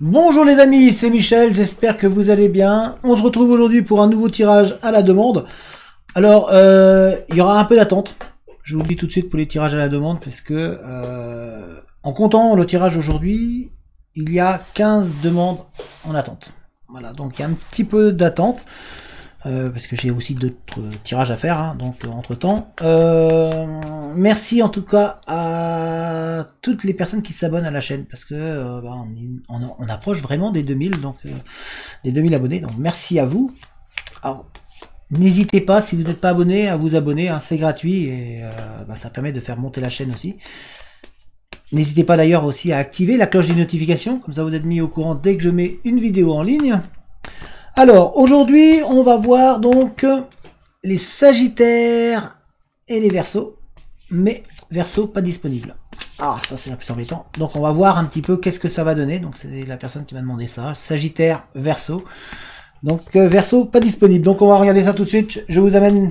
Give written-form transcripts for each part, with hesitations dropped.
Bonjour les amis, c'est Michel, j'espère que vous allez bien. On se retrouve aujourd'hui pour un nouveau tirage à la demande. Alors, il y aura un peu d'attente. Je vous le dis tout de suite pour les tirages à la demande, parce que en comptant le tirage aujourd'hui, il y a 15 demandes en attente. Voilà, donc il y a un petit peu d'attente. Parce que j'ai aussi d'autres tirages à faire, hein, donc entre temps. Merci en tout cas à toutes les personnes qui s'abonnent à la chaîne, parce que on approche vraiment des 2000, donc des 2000 abonnés, donc merci à vous. Alors, n'hésitez pas, si vous n'êtes pas abonné, à vous abonner, hein, c'est gratuit et ça permet de faire monter la chaîne aussi. N'hésitez pas d'ailleurs aussi à activer la cloche des notifications, comme ça vous êtes mis au courant dès que je mets une vidéo en ligne. Alors, aujourd'hui, on va voir donc les Sagittaires et les Verseaux, mais Verseaux pas disponibles. Ah, ça c'est la plus embêtant. Donc, on va voir un petit peu qu'est-ce que ça va donner. Donc, c'est la personne qui m'a demandé ça. Sagittaire, Verseau. Donc, Verseau pas disponible. Donc, on va regarder ça tout de suite. Je vous amène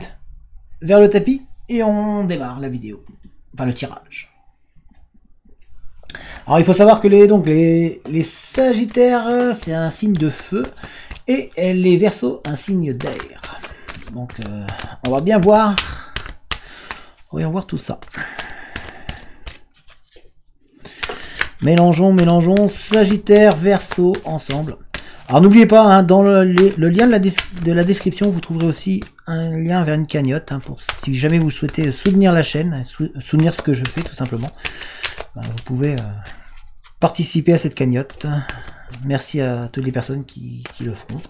vers le tapis et on démarre la vidéo. Enfin, le tirage. Alors, il faut savoir que les Sagittaires, c'est un signe de feu. Et les Verseaux, un signe d'air. Donc, on va bien voir. On va bien voir tout ça. Mélangeons Sagittaire, Verseau ensemble. Alors, n'oubliez pas, hein, dans le lien de la description, vous trouverez aussi un lien vers une cagnotte. Hein, pour si jamais vous souhaitez soutenir la chaîne, soutenir ce que je fais tout simplement. Vous pouvez participer à cette cagnotte. Merci à toutes les personnes qui le feront.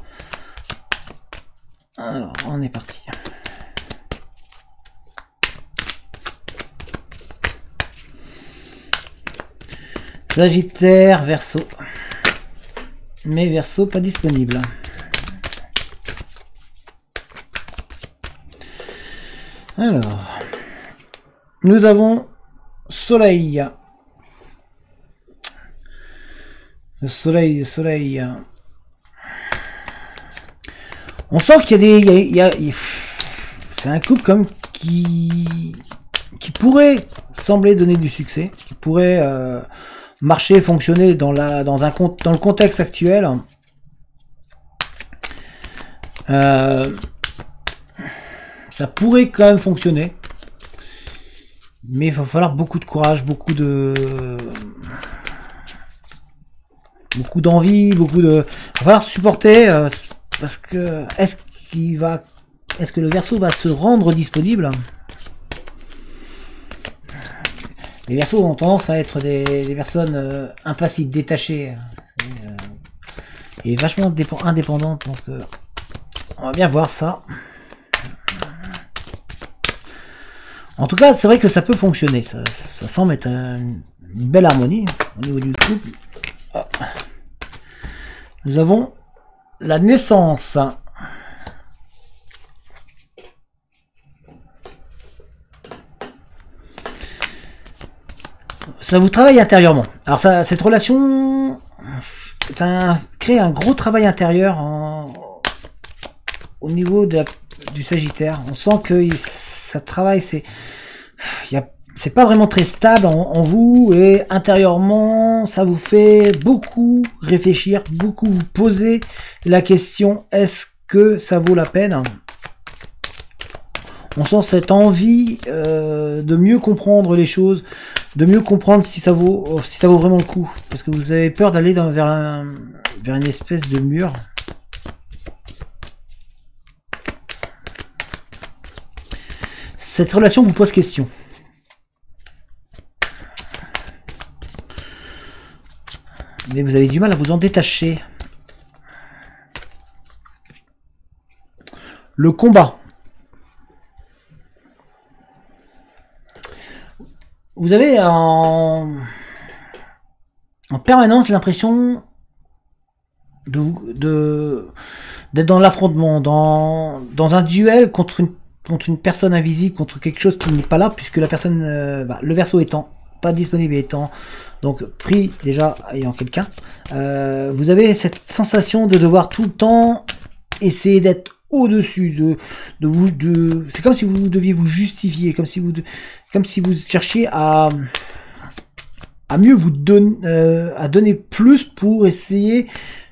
Alors, on est parti. Sagittaire, Verseau. Mais Verseau pas disponible. Alors, nous avons Soleil. Le soleil. On sent qu'il y a c'est un couple comme qui pourrait sembler donner du succès, qui pourrait marcher, fonctionner dans le contexte actuel. Ça pourrait quand même fonctionner, mais il va falloir beaucoup de courage, beaucoup d'envie, il va falloir supporter, parce que est-ce que le Verseau va se rendre disponible? Les Verseaux ont tendance à être des personnes impassibles, détachées, et vachement indépendantes, donc on va bien voir ça. En tout cas, c'est vrai que ça peut fonctionner, ça semble être une belle harmonie au niveau du couple. Nous avons la naissance. Ça vous travaille intérieurement. Alors cette relation crée un gros travail intérieur au niveau du Sagittaire. On sent que ça travaille, c'est pas vraiment très stable en vous, et intérieurement ça vous fait beaucoup réfléchir, beaucoup vous poser la question, est-ce que ça vaut la peine? On sent cette envie de mieux comprendre les choses, de mieux comprendre si ça vaut vraiment le coup, parce que vous avez peur d'aller vers une espèce de mur. Cette relation vous pose question. Mais vous avez du mal à vous en détacher. Le combat. Vous avez en permanence l'impression d'être dans l'affrontement, dans un duel contre une personne invisible, contre quelque chose qui n'est pas là, puisque la personne, le Verseau étant pas disponible, étant donc pris déjà ayant quelqu'un, vous avez cette sensation de devoir tout le temps essayer d'être au-dessus c'est comme si vous deviez vous justifier, comme si vous cherchiez à à mieux vous donner, à donner plus pour essayer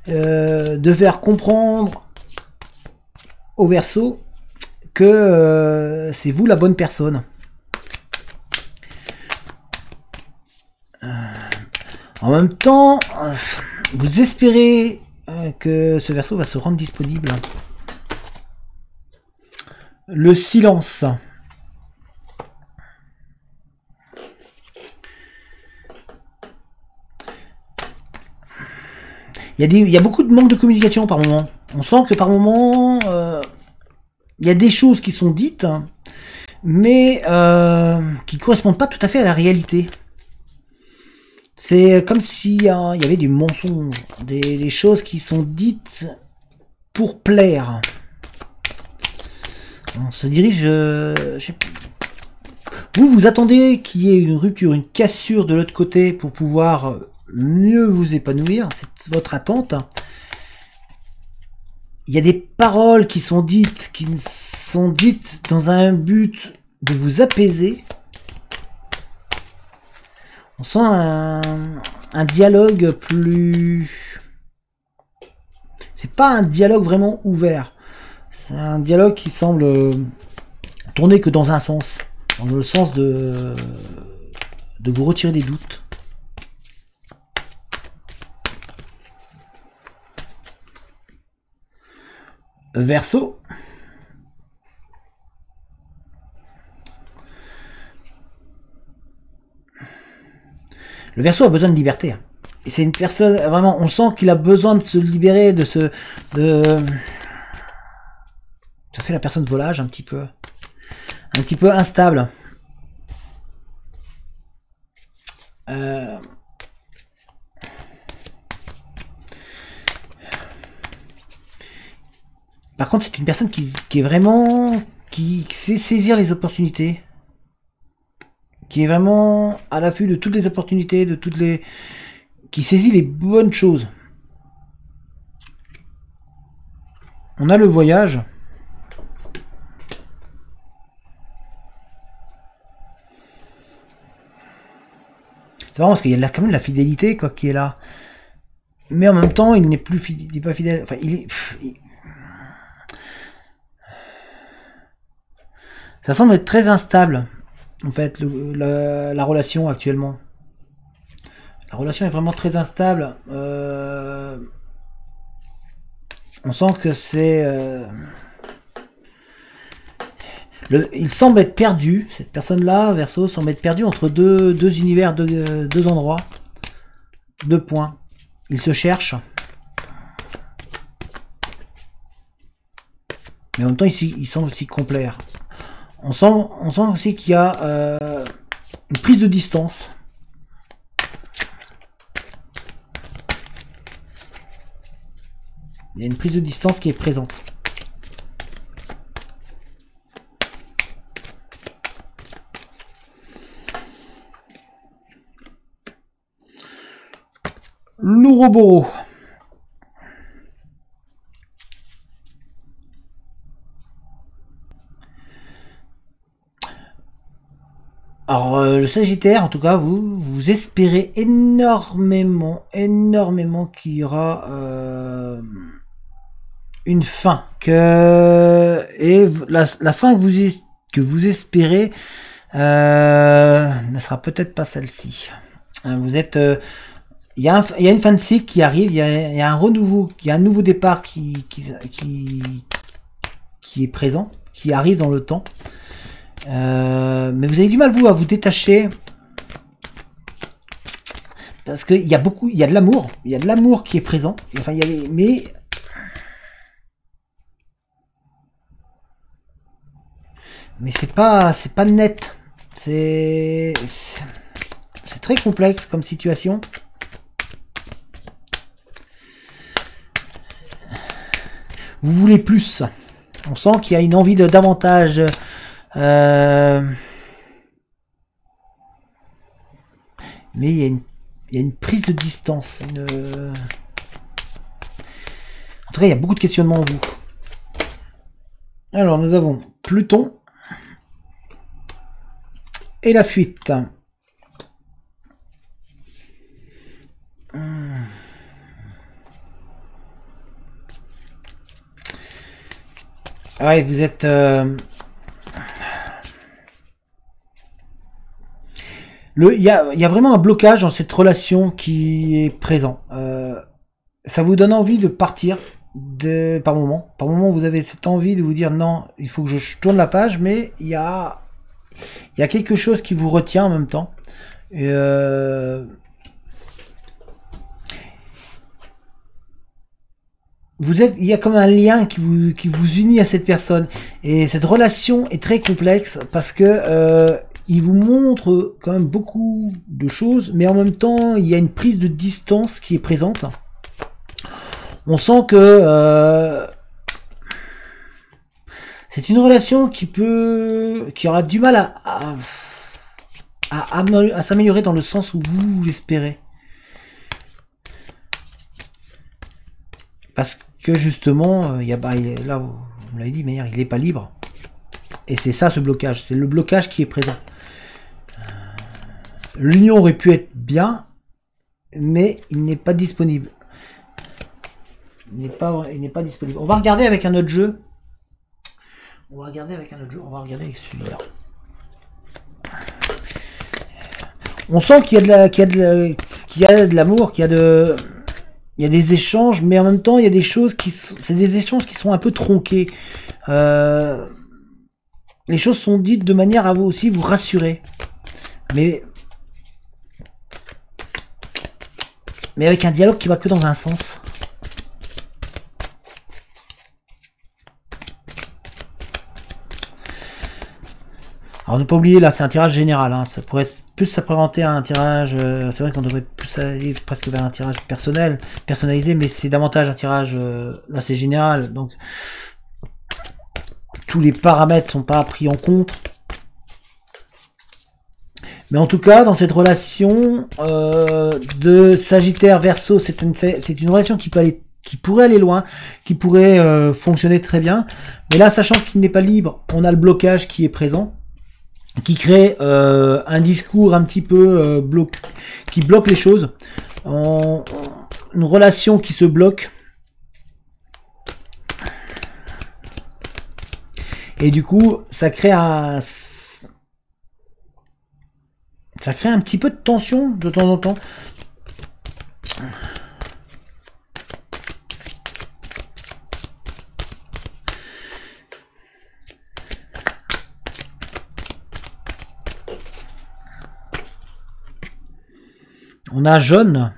de faire comprendre au Verseau que c'est vous la bonne personne. En même temps, vous espérez que ce Verseau va se rendre disponible. Le silence. Il y a beaucoup de manque de communication par moment. On sent que par moment, il y a des choses qui sont dites, mais qui ne correspondent pas tout à fait à la réalité. C'est comme s'il y avait du mensonge, des choses qui sont dites pour plaire. On se dirige... vous attendez qu'il y ait une rupture, une cassure de l'autre côté pour pouvoir mieux vous épanouir, c'est votre attente. Il y a des paroles qui sont dites dans un but de vous apaiser. On sent un dialogue plus... C'est pas un dialogue vraiment ouvert. C'est un dialogue qui semble tourner que dans un sens. Dans le sens de vous retirer des doutes. Verseau. Le Verseau a besoin de liberté. Et c'est une personne, vraiment, on sent qu'il a besoin de se libérer, ça fait la personne volage un petit peu instable. Par contre, c'est une personne qui est vraiment, qui sait saisir les opportunités, qui est vraiment à l'affût de toutes les opportunités, qui saisit les bonnes choses. On a le voyage. C'est marrant parce qu'il y a quand même la fidélité quoi, qui est là. Mais en même temps, il n'est plus fidèle, il n'est pas fidèle. Enfin, ça semble être très instable, en fait, la relation actuellement. La relation est vraiment très instable. On sent que c'est... il semble être perdu. Cette personne-là, Verseau, semble être perdu entre deux univers, deux endroits. 2 points. Il se cherche. Mais en même temps, il semble aussi complet. On sent aussi qu'il y a une prise de distance. Il y a une prise de distance qui est présente. L'Ouroboro. Alors, le Sagittaire, en tout cas, vous espérez énormément qu'il y aura une fin. Et la fin que vous espérez ne sera peut-être pas celle-ci. Vous êtes... il y a une fin de cycle qui arrive, il y a un renouveau, il y a un nouveau départ qui est présent, qui arrive dans le temps. Mais vous avez du mal, vous, à vous détacher. Parce qu'il y a il y a de l'amour. Il y a de l'amour qui est présent. Enfin, mais c'est pas net. C'est très complexe comme situation. Vous voulez plus. On sent qu'il y a une envie de davantage. Mais il y a une prise de distance. En tout cas, il y a beaucoup de questionnements en vous. Alors, nous avons Pluton et la fuite. Ouais, vous êtes... Il y a vraiment un blocage dans cette relation qui est présent. Ça vous donne envie de partir par moment. Par moment, vous avez cette envie de vous dire non, il faut que je tourne la page, mais il y a quelque chose qui vous retient en même temps. Et il y a comme un lien qui vous unit à cette personne. Et cette relation est très complexe parce que il vous montre quand même beaucoup de choses, mais en même temps, il y a une prise de distance qui est présente. On sent que c'est une relation qui aura du mal à s'améliorer dans le sens où vous l'espérez. Parce que justement, là, vous l'avez dit, mais il n'est pas libre. Et c'est ça ce blocage. C'est le blocage qui est présent. L'union aurait pu être bien, mais il n'est pas disponible. Il n'est pas disponible. On va regarder avec un autre jeu. On va regarder avec celui-là. On sent qu'il y a de l'amour, qu'il y a des échanges, mais en même temps, il y a des choses c'est des échanges qui sont un peu tronqués. Les choses sont dites de manière à vous aussi vous rassurer. Mais avec un dialogue qui va que dans un sens. Alors ne pas oublier, là c'est un tirage général, hein. Ça pourrait plus s'apparenter à un tirage, c'est vrai qu'on devrait plus aller presque vers un tirage personnalisé, mais c'est davantage un tirage, là c'est général, donc tous les paramètres sont pas pris en compte. Mais en tout cas, dans cette relation de Sagittaire Verseau, c'est une relation qui pourrait aller loin, qui pourrait fonctionner très bien. Mais là, sachant qu'il n'est pas libre, on a le blocage qui est présent, qui crée un discours un petit peu qui bloque les choses. Une relation qui se bloque. Et du coup, ça crée un petit peu de tension de temps en temps. On a jaune.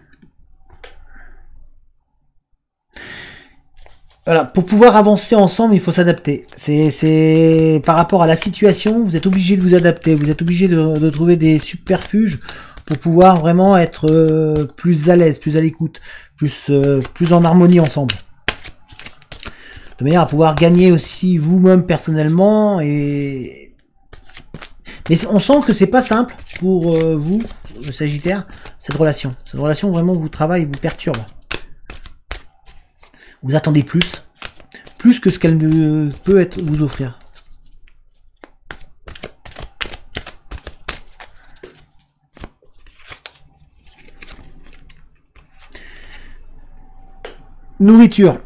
Voilà, pour pouvoir avancer ensemble, il faut s'adapter. C'est par rapport à la situation, vous êtes obligé de vous adapter, vous êtes obligé de trouver des subterfuges pour pouvoir vraiment être plus à l'aise, plus à l'écoute, plus en harmonie ensemble. De manière à pouvoir gagner aussi vous-même personnellement. Mais on sent que c'est pas simple pour vous, le Sagittaire, cette relation. Cette relation vraiment vous travaille, vous perturbe. Vous attendez plus que ce qu'elle ne peut vous offrir. Nourriture.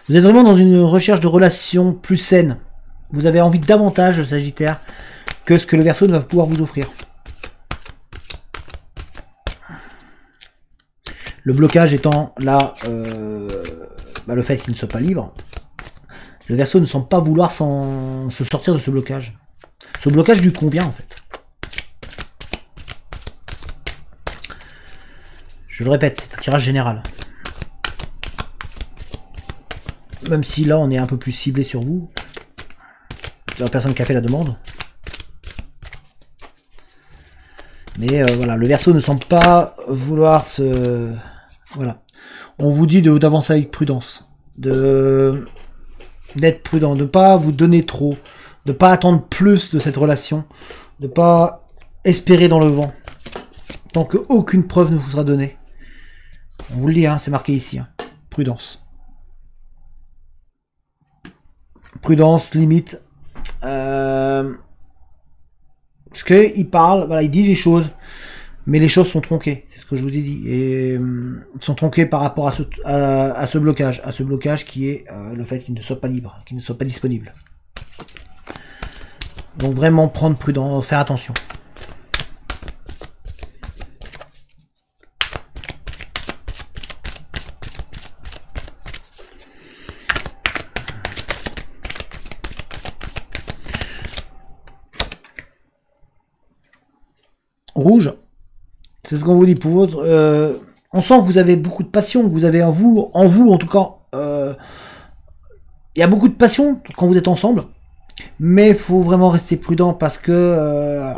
Vous êtes vraiment dans une recherche de relations plus saines. Vous avez envie davantage, le Sagittaire, que ce que le Verseau ne va pouvoir vous offrir. Le blocage étant là, le fait qu'il ne soit pas libre. Le Verseau ne semble pas vouloir se sortir de ce blocage. Ce blocage lui convient en fait. Je le répète, c'est un tirage général. Même si là on est un peu plus ciblé sur vous. C'est la personne qui a fait la demande. Mais voilà, le Verseau ne semble pas vouloir se... Voilà. On vous dit d'avancer avec prudence. D'être prudent, de ne pas vous donner trop. De ne pas attendre plus de cette relation. De ne pas espérer dans le vent. Tant qu'aucune preuve ne vous sera donnée. On vous le dit, hein, c'est marqué ici. Hein. Prudence. Prudence, limite. Parce qu'il parle, voilà, il dit les choses. Mais les choses sont tronquées, c'est ce que je vous ai dit, et sont tronquées par rapport à ce blocage qui est le fait qu'il ne soit pas libre, qu'il ne soit pas disponible. Donc vraiment prendre prudent, faire attention. Rouge, c'est ce qu'on vous dit pour votre. On sent que vous avez beaucoup de passion, que vous avez en vous en tout cas. Il y a beaucoup de passion quand vous êtes ensemble, mais il faut vraiment rester prudent parce que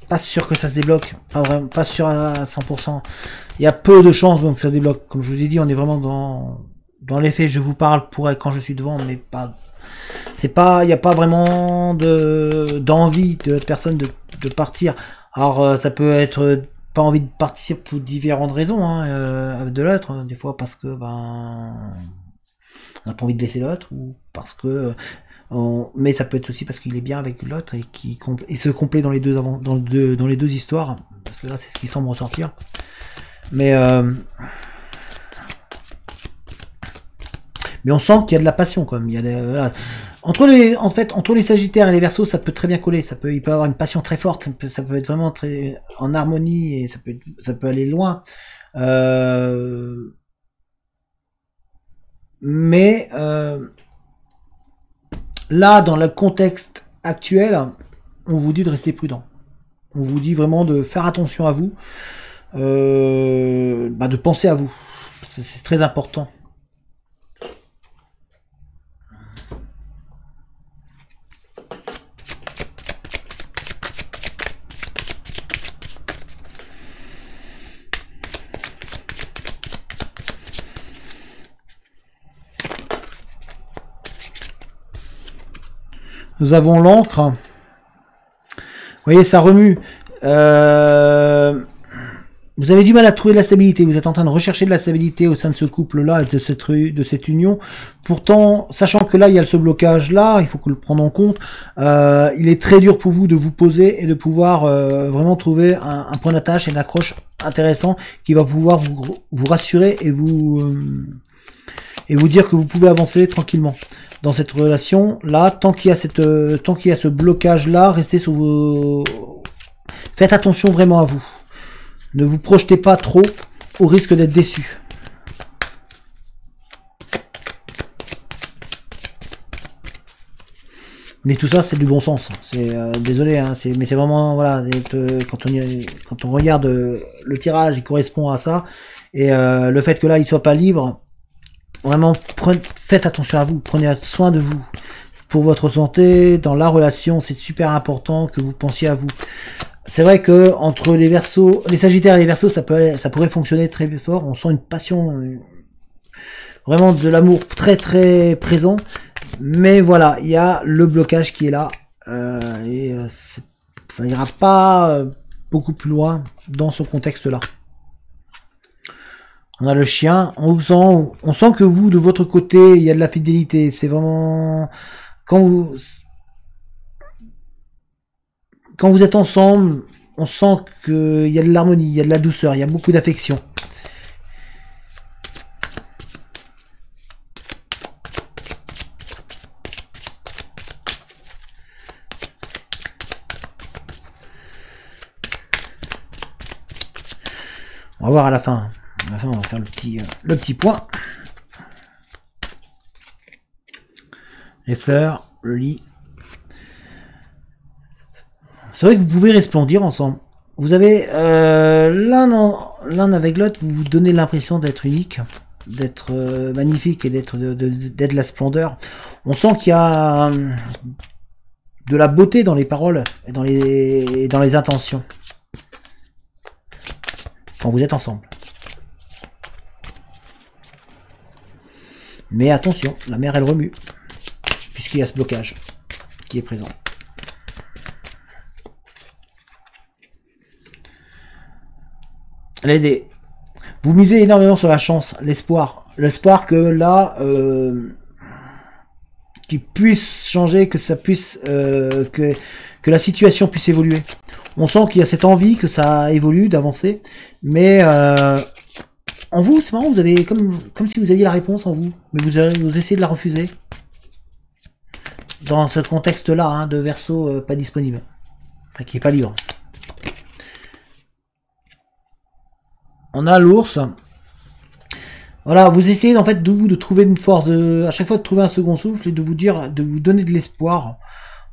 pas sûr que ça se débloque, pas sûr à 100%. Il y a peu de chances donc que ça se débloque. Comme je vous ai dit, on est vraiment dans les faits. Je vous parle pour quand je suis devant, mais pas. C'est pas, il n'y a pas vraiment d'envie de l'autre personne de partir. Alors ça peut être pas envie de partir pour différentes raisons hein, de l'autre, hein, des fois parce que on n'a pas envie de laisser l'autre ou parce que mais ça peut être aussi parce qu'il est bien avec l'autre et qui se complète dans les deux histoires, parce que là c'est ce qui semble ressortir. Mais on sent qu'il y a de la passion quand même. Il y a voilà. Entre les Sagittaires et les Verseaux, ça peut très bien coller. Il peut avoir une passion très forte. Ça peut être vraiment très en harmonie et ça peut aller loin. Mais là, dans le contexte actuel, on vous dit de rester prudent. On vous dit vraiment de faire attention à vous, de penser à vous. C'est très important. Nous avons l'encre. Vous voyez, ça remue. Vous avez du mal à trouver de la stabilité. Vous êtes en train de rechercher de la stabilité au sein de ce couple-là et de cette union. Pourtant, sachant que là, il y a ce blocage-là, il faut que le prendre en compte. Il est très dur pour vous de vous poser et de pouvoir vraiment trouver un point d'attache et d'accroche intéressant qui va pouvoir vous rassurer et vous dire que vous pouvez avancer tranquillement dans cette relation là. Tant qu'il y a ce blocage là, restez sur vos, faites attention vraiment à vous, ne vous projetez pas trop au risque d'être déçu. Mais tout ça c'est du bon sens, c'est désolé hein, mais c'est vraiment voilà, quand on regarde le tirage, il correspond à ça, et le fait que là il soit pas libre, vraiment, faites attention à vous, prenez soin de vous. Pour votre santé, dans la relation, c'est super important que vous pensiez à vous. C'est vrai que entre les Verseaux, les Sagittaires et les Verseaux, ça pourrait fonctionner très fort. On sent une passion, vraiment de l'amour très très présent. Mais voilà, il y a le blocage qui est là. Ça n'ira pas beaucoup plus loin dans ce contexte-là. On a le chien, on sent que vous, de votre côté, il y a de la fidélité. C'est vraiment... Quand vous êtes ensemble, on sent qu'il y a de l'harmonie, il y a de la douceur, il y a beaucoup d'affection. On va voir à la fin. On va faire le petit point. Les fleurs, le lit. C'est vrai que vous pouvez resplendir ensemble. Vous avez l'un avec l'autre, vous vous donnez l'impression d'être unique, d'être magnifique et d'être de la splendeur. On sent qu'il y a de la beauté dans les paroles et dans les intentions quand vous êtes ensemble. Mais attention, la mer elle remue, puisqu'il y a ce blocage qui est présent. Les dés. Vous misez énormément sur la chance, l'espoir. L'espoir que là, qu'il puisse changer, que ça puisse, que la situation puisse évoluer. On sent qu'il y a cette envie que ça évolue, d'avancer. Mais en vous, c'est marrant, vous avez comme si vous aviez la réponse en vous. Mais vous essayez de la refuser. Dans ce contexte-là, hein, de Verseau pas disponible. Enfin, qui est pas libre. On a l'ours. Voilà, vous essayez en fait de trouver une force, à chaque fois de trouver un second souffle et de vous donner de l'espoir.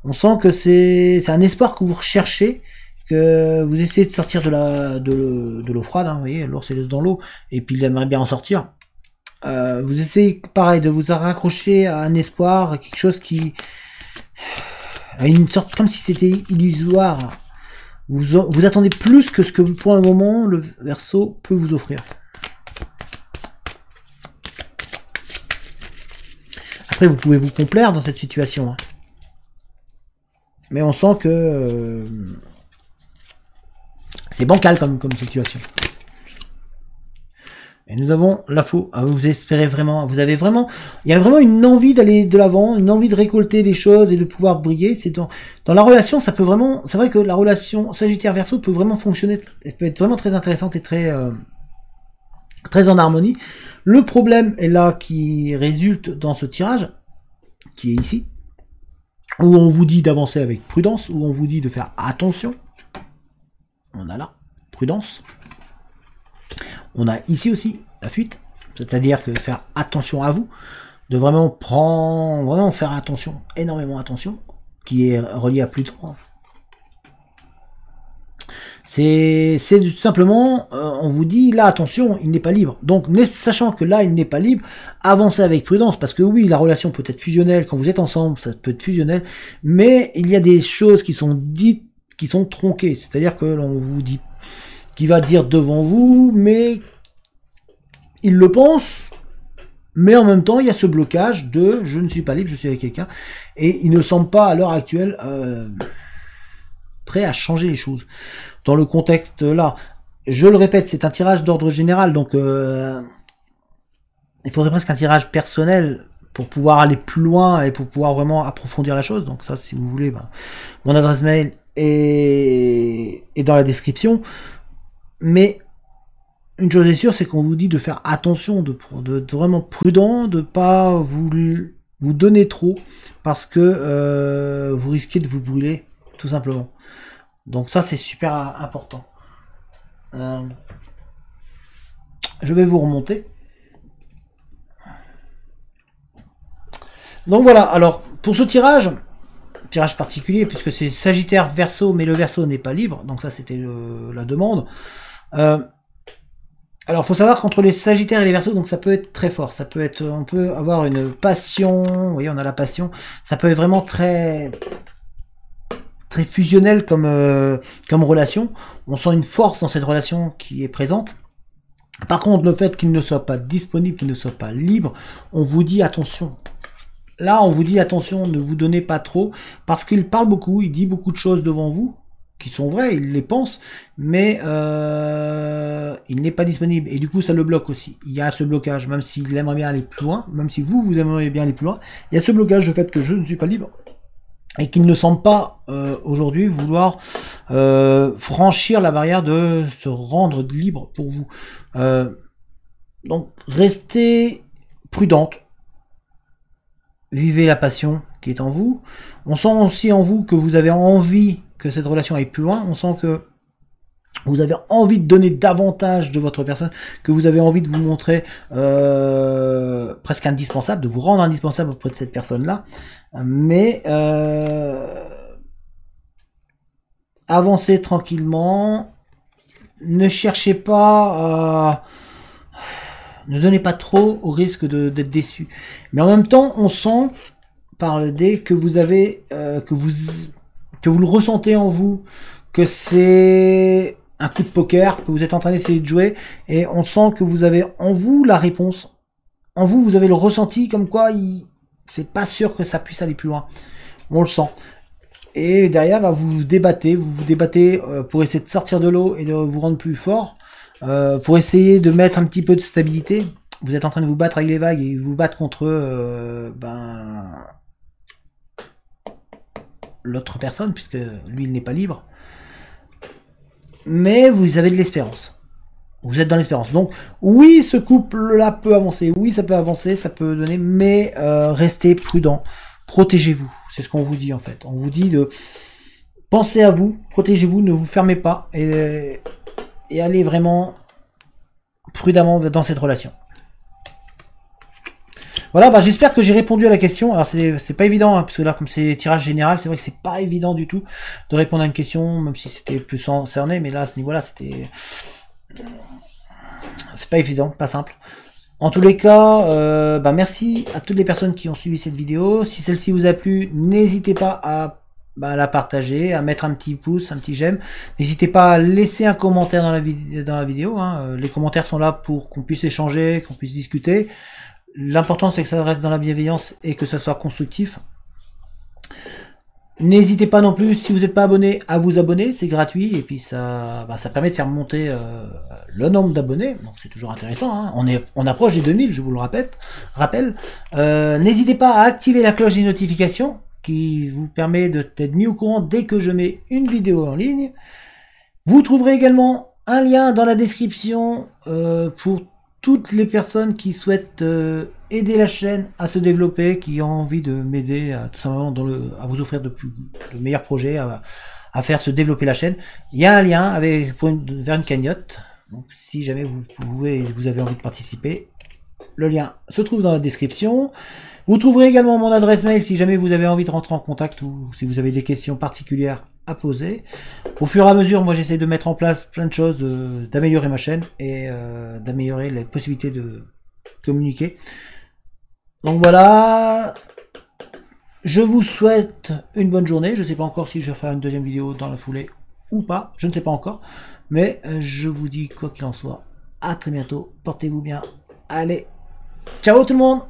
On sent que c'est un espoir que vous recherchez, que vous essayez de sortir de l'eau froide, hein, vous voyez, l'ours est dans l'eau, et puis il aimerait bien en sortir. Vous essayez, pareil, de vous raccrocher à un espoir, à quelque chose qui... à une sorte, comme si c'était illusoire. Vous attendez plus que ce que pour le moment le Verseau peut vous offrir. Après, vous pouvez vous complaire dans cette situation. Hein. Mais on sent que c'est bancal comme situation. Et nous avons la faux. Ah, vous espérez vraiment, il y a vraiment une envie d'aller de l'avant, une envie de récolter des choses et de pouvoir briller. C'est dans la relation, ça peut vraiment, c'est vrai que la relation Sagittaire-Verseau peut vraiment fonctionner, elle peut être vraiment très intéressante et très en harmonie. Le problème est là qui résulte dans ce tirage, qui est ici, où on vous dit d'avancer avec prudence, où on vous dit de faire attention. On a là, prudence. On a ici aussi la fuite, c'est-à-dire que faire attention à vous, de vraiment faire attention, énormément attention, qui est relié à Pluton. C'est tout simplement, on vous dit, là, attention, il n'est pas libre. Donc, sachant que là, il n'est pas libre, avancez avec prudence, parce que oui, la relation peut être fusionnelle, quand vous êtes ensemble, ça peut être fusionnel, mais il y a des choses qui sont dites, qui sont tronquées, c'est-à-dire que l'on vous dit, qui va dire devant vous, mais il le pense, mais en même temps, il y a ce blocage de « je ne suis pas libre, je suis avec quelqu'un », et il ne semble pas, à l'heure actuelle, prêt à changer les choses. Dans le contexte là, je le répète, c'est un tirage d'ordre général, donc il faudrait presque un tirage personnel pour pouvoir aller plus loin et pour pouvoir vraiment approfondir la chose. Donc ça, si vous voulez, mon adresse mail est dans la description. Mais une chose est sûre, c'est qu'on vous dit de faire attention, de vraiment prudent, de pas vous donner trop, parce que vous risquez de vous brûler, tout simplement. Donc ça, c'est super important. Je vais vous remonter. Donc voilà, alors, pour ce tirage particulier, puisque c'est Sagittaire Verseau, mais le Verseau n'est pas libre, donc ça, c'était la demande. Alors, faut savoir qu'entre les Sagittaires et les Verseaux, donc ça peut être très fort. Ça peut être, on peut avoir une passion. Vous voyez, on a la passion. Ça peut être vraiment très fusionnel comme relation. On sent une force dans cette relation qui est présente. Par contre, le fait qu'il ne soit pas disponible, qu'il ne soit pas libre, on vous dit attention. Là, on vous dit attention, ne vous donnez pas trop, parce qu'il parle beaucoup, il dit beaucoup de choses devant vous, qui sont vraies, il les pense, mais il n'est pas disponible, et du coup ça le bloque aussi. Il y a ce blocage, même s'il aimerait bien aller plus loin, même si vous aimeriez bien aller plus loin, il y a ce blocage, le fait que je ne suis pas libre, et qu'il ne semble pas aujourd'hui vouloir franchir la barrière de se rendre libre pour vous. Donc restez prudente, vivez la passion qui est en vous. On sent aussi en vous que vous avez envie que cette relation aille plus loin. On sent que vous avez envie de donner davantage de votre personne, que vous avez envie de vous montrer presque indispensable, de vous rendre indispensable auprès de cette personne-là. Mais avancez tranquillement, ne cherchez pas, ne donnez pas trop au risque d'être déçu. Mais en même temps, on sent par le dé que vous avez, que vous le ressentez en vous, que c'est un coup de poker, que vous êtes en train d'essayer de jouer, et on sent que vous avez en vous la réponse. En vous, vous avez le ressenti comme quoi c'est pas sûr que ça puisse aller plus loin. On le sent. Et derrière, vous vous débattez pour essayer de sortir de l'eau et de vous rendre plus fort, pour essayer de mettre un petit peu de stabilité. Vous êtes en train de vous battre avec les vagues et vous battre contre l'autre personne, puisque lui, il n'est pas libre. mais vous avez de l'espérance. Vous êtes dans l'espérance. Donc, oui, ce couple-là peut avancer. Oui, ça peut avancer, ça peut donner, mais restez prudent. Protégez-vous. C'est ce qu'on vous dit, en fait. On vous dit de penser à vous, protégez-vous, ne vous fermez pas et allez vraiment prudemment dans cette relation. Voilà, bah, j'espère que j'ai répondu à la question. Alors, c'est pas évident, hein, parce que là, comme c'est tirage général, c'est vrai que c'est pas évident du tout de répondre à une question, même si c'était plus cerné, mais là, à ce niveau-là, c'est pas évident, pas simple. En tous les cas, bah, merci à toutes les personnes qui ont suivi cette vidéo. Si celle-ci vous a plu, n'hésitez pas à la partager, à mettre un petit pouce, un petit j'aime. N'hésitez pas à laisser un commentaire dans la vidéo. Hein. Les commentaires sont là pour qu'on puisse échanger, qu'on puisse discuter. L'important, c'est que ça reste dans la bienveillance et que ça soit constructif. N'hésitez pas non plus, si vous n'êtes pas abonné, à vous abonner, c'est gratuit, et puis ça permet de faire monter le nombre d'abonnés, donc c'est toujours intéressant, hein. On approche des 2000, je vous le rappelle. N'hésitez pas à activer la cloche des notifications, qui vous permet d'être mis au courant dès que je mets une vidéo en ligne. Vous trouverez également un lien dans la description pour toutes les personnes qui souhaitent aider la chaîne à se développer, qui ont envie de m'aider tout simplement à vous offrir de meilleurs projets, à faire se développer la chaîne. Il y a un lien vers une cagnotte. Donc si jamais vous avez envie de participer, le lien se trouve dans la description. Vous trouverez également mon adresse mail si jamais vous avez envie de rentrer en contact ou si vous avez des questions particulières à poser. Au fur et à mesure, moi j'essaie de mettre en place plein de choses, d'améliorer ma chaîne et d'améliorer les possibilités de communiquer. Donc voilà, je vous souhaite une bonne journée. Je ne sais pas encore si je vais faire une deuxième vidéo dans la foulée ou pas, je ne sais pas encore, mais je vous dis quoi qu'il en soit, à très bientôt, portez-vous bien, allez, ciao tout le monde.